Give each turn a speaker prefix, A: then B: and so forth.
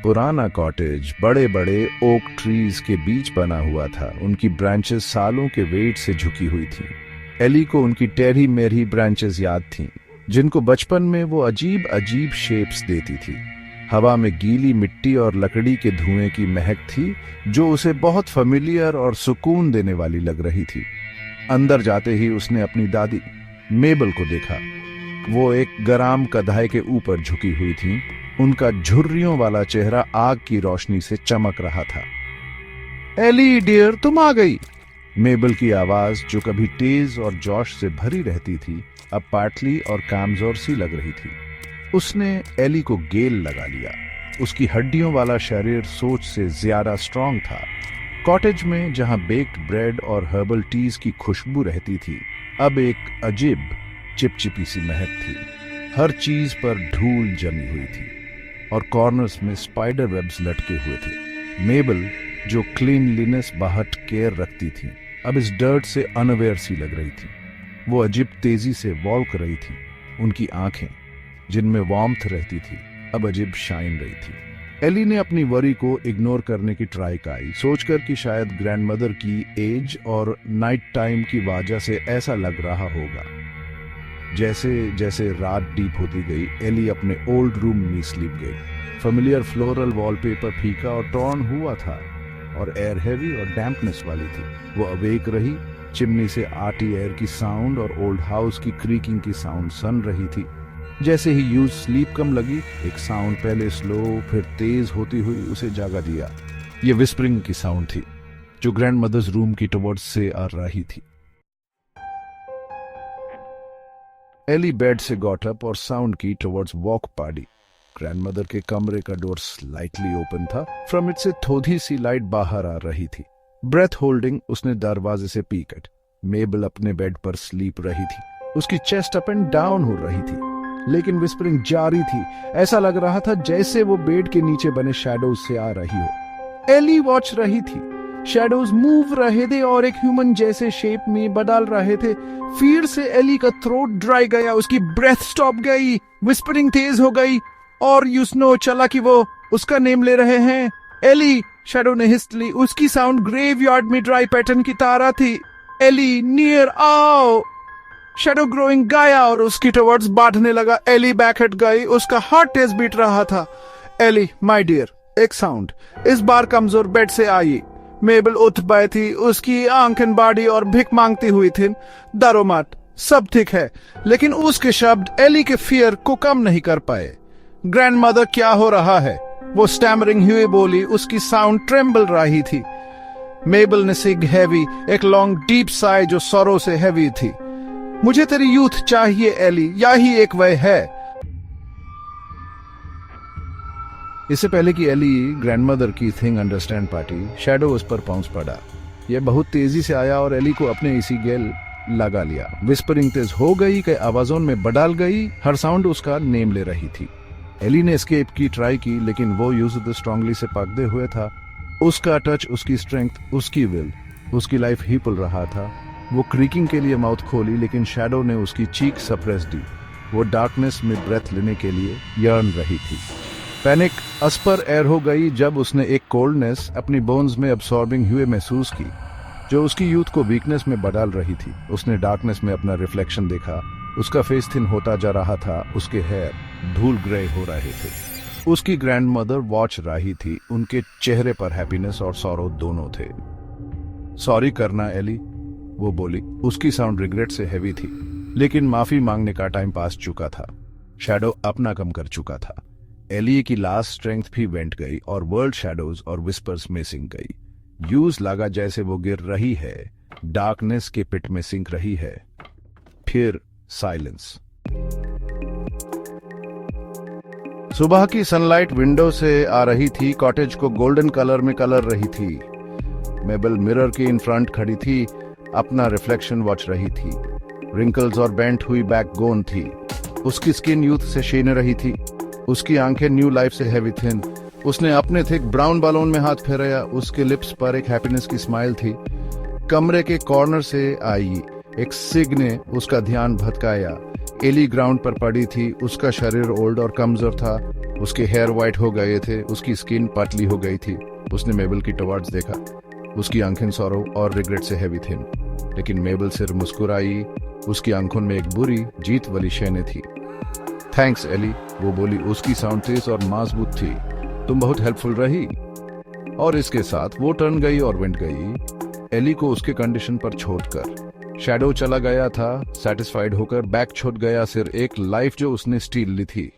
A: पुराना कॉटेज बड़े बड़े ओक ट्रीज के बीच बना हुआ था। उनकी ब्रांचेस सालों के वेट से झुकी हुई थीं। एली को उनकी टेढ़ी मेढ़ी ब्रांचेस याद थीं, जिनको बचपन में वो अजीब अजीब शेप्स देती थी। हवा में गीली मिट्टी और लकड़ी के धुएं की महक थी, जो उसे बहुत फेमिलियर और सुकून देने वाली लग रही थी। अंदर जाते ही उसने अपनी दादी मेबल को देखा। वो एक गरम कढ़ाई के ऊपर झुकी हुई थी। उनका झुर्रियों वाला चेहरा आग की रोशनी से चमक रहा था। एली डियर, तुम आ गई। मेबल की आवाज, जो कभी तेज और जोश से भरी रहती थी, अब पाटली और कामजोर सी लग रही थी। उसने एली को गेल लगा लिया। उसकी हड्डियों वाला शरीर सोच से ज्यादा स्ट्रांग था। कॉटेज में जहां बेक्ड ब्रेड और हर्बल टीज की खुशबू रहती थी, अब एक अजीब चिपचिपी सी महक थी। हर चीज पर धूल जमी हुई थी और कॉर्नर्स में स्पाइडर वेब्स लटके हुए थे। मेबल, जो क्लीनलीनेस बाहट केयर रखती थी, अब इस डर्ट से अनअवेयर सी लग रही थी। वो अजीब तेजी से वॉक रही थी। उनकी आंखें, जिनमें वार्मथ रहती थी, अब अजीब शाइन रही थी। एली ने अपनी वरी को इग्नोर करने की ट्राई की, सोचकर कि शायद ग्रैंडमदर की एज और नाइट टाइम की वजह से ऐसा लग रहा होगा। जैसे जैसे रात डीप होती गई, एली अपने ओल्ड रूम में स्लीप गई। फेमिलियर फ्लोरल वॉलपेपर फीका और टॉर्न हुआ था और एयर हैवी और डैम्पनेस वाली थी। वो अवेक रही। चिमनी से आटी एयर की साउंड और ओल्ड हाउस की क्रीकिंग की साउंड सुन रही थी। जैसे ही यूज स्लीप कम लगी, एक साउंड पहले स्लो फिर तेज होती हुई उसे जागा दिया। ये विस्परिंग की साउंड थी, जो ग्रैंडमदर्स रूम की टुवर्ड्स से आ रही थी। एली बेड से गॉट अप और साउंड की टुवर्ड्स वॉक पार्टी। ग्रैंडमदर के कमरे का डोर स्लाइटली ओपन था। फ्रॉम इट से थोड़ी सी लाइट बाहर आ रही थी। ब्रेथ होल्डिंग उसने दरवाजे से पीक एट। मेबल अपने बेड पर स्लीप रही थी। उसकी चेस्ट अप एंड डाउन हो रही थी, लेकिन विस्परिंग जारी थी। ऐसा लग रहा था जैसे वो बेड के नीचे बने शैडोज से आ रही हो। एली वॉच रही थी। शैडोज मूव रहे थे और एक ह्यूमन जैसे शेप में बदल रहे थे। फिर से एली का थ्रोट ड्राई गया, उसकी ब्रेथ स्टॉप गई, विस्परिंग तेज हो गई और यूस्नो चला कि वो उसका नेम ले रहे हैं। एली, शैडो ने हिस्ट ली। उसकी साउंड ग्रेवयार्ड में ड्राई पैटर्न की तरह थी। एली, नियर आओ। शैडो ग्रोइंग गया और उसकी टुवर्ड्स बढ़ने लगा। एली बैक हट गई। उसका हार्ट तेज बीट रहा था। एली, माय डियर, एक साउंड। इस बार कमजोर बेड से आई। मेबल उठ बैठी, उसकी आंखें बाड़ी और भिख मांगती हुई थी। डरो मत, सब ठीक है। लेकिन उसके शब्द एली के फियर को कम नहीं कर पाए। ग्रैंडमदर, क्या हो रहा है? वो स्टैमरिंग हुए बोली। उसकी साउंड ट्रेम्बल रही थी। मेबल ने सिग हैवी, एक लॉन्ग डीप साई जो सरो से हैवी थी। मुझे तेरी यूथ चाहिए एली, यही एक वे है। इससे पहले कि Eli grandmother key thing understand party, shadow उस पर पहुंच पड़ा। यह बहुत तेजी से आया और एली को अपने इसी गेल लगा लिया। विस्परिंग तेज हो गई, कई आवाजों में बदल गई। हर साउंड उसका नेम ले रही थी। एली ने एस्केप की ट्राई की, लेकिन वो यूज्ड स्ट्रांगली से पकड़े हुए था। उसका टच, उसकी स्ट्रेंथ, उसकी विल, उसकी लाइफ ही पुल रहा था। वो क्रीकिंग के लिए माउथ खोली, लेकिन शैडो ने उसकी चीक सप्रेस दी। वो डार्कनेस में ब्रेथ लेने के लिए यर्न रही थी। पैनिक अस्पर एयर हो गई जब उसने एक कोल्डनेस अपनी बोन्स में अब्सॉर्बिंग हुए महसूस की, जो उसकी यूथ को वीकनेस में बदल रही थी। उसने डार्कनेस में अपना रिफ्लेक्शन देखा। उसका फेस थिन होता जा रहा था। उसके हेयर धूल ग्रे हो रहे थे। उसकी ग्रैंडमदर वॉच रही थी। उनके चेहरे पर हैप्पीनेस और सॉरो दोनों थे। सॉरी करना एली, वो बोली। उसकी साउंड रिग्रेट से हैवी थी, लेकिन माफी मांगने का टाइम पास चुका था। शैडो अपना कम कर चुका था। एली की लास्ट स्ट्रेंथ भी वेंट गई और वर्ल्ड शैडोज और विस्पर्स में सिंक गई। यूज लगा जैसे वो गिर रही है, डार्कनेस के पिट में सिंक रही है। फिर साइलेंस। सुबह की सनलाइट विंडो से आ रही थी। कॉटेज को गोल्डन कलर में कलर रही थी। मेबल मिरर के इन फ्रंट खड़ी थी, अपना रिफ्लेक्शन वॉच रही थी। रिंकल्स और बेंट हुई बैक गोन थी। उसकी स्किन यूथ से शेन रही थी। उसकी आंखें न्यू लाइफ से हैवी थी। उसने अपने थिक ब्राउन बालोन में हाथ फेराया। उसके लिप्स पर एक हैप्पीनेस की स्माइल थी। कमरे के कॉर्नर से आई एक सिग ने उसका ध्यान भटकाया। एली ग्राउंड पर पड़ी थी। उसका शरीर ओल्ड और कमजोर था। उसके हेयर वाइट हो गए थे, उसकी स्किन पतली हो गई थी। उसने मेबल की टवर्ड्स देखा। उसकी आंखें सौरव और रिग्रेट से हैवी थी, लेकिन मेबल सिर्फ मुस्कुराई। उसकी आंखों में एक बुरी जीत वाली शैने थी। थैंक्स एली, वो बोली। उसकी साउंड तेज और मजबूत थी। तुम बहुत हेल्पफुल रही। और इसके साथ वो टर्न गई और वेंट गई, एली को उसके कंडीशन पर छोड़कर। शैडो चला गया था, सेटिस्फाइड होकर बैक छोड़ गया सिर्फ एक लाइफ जो उसने स्टील ली थी।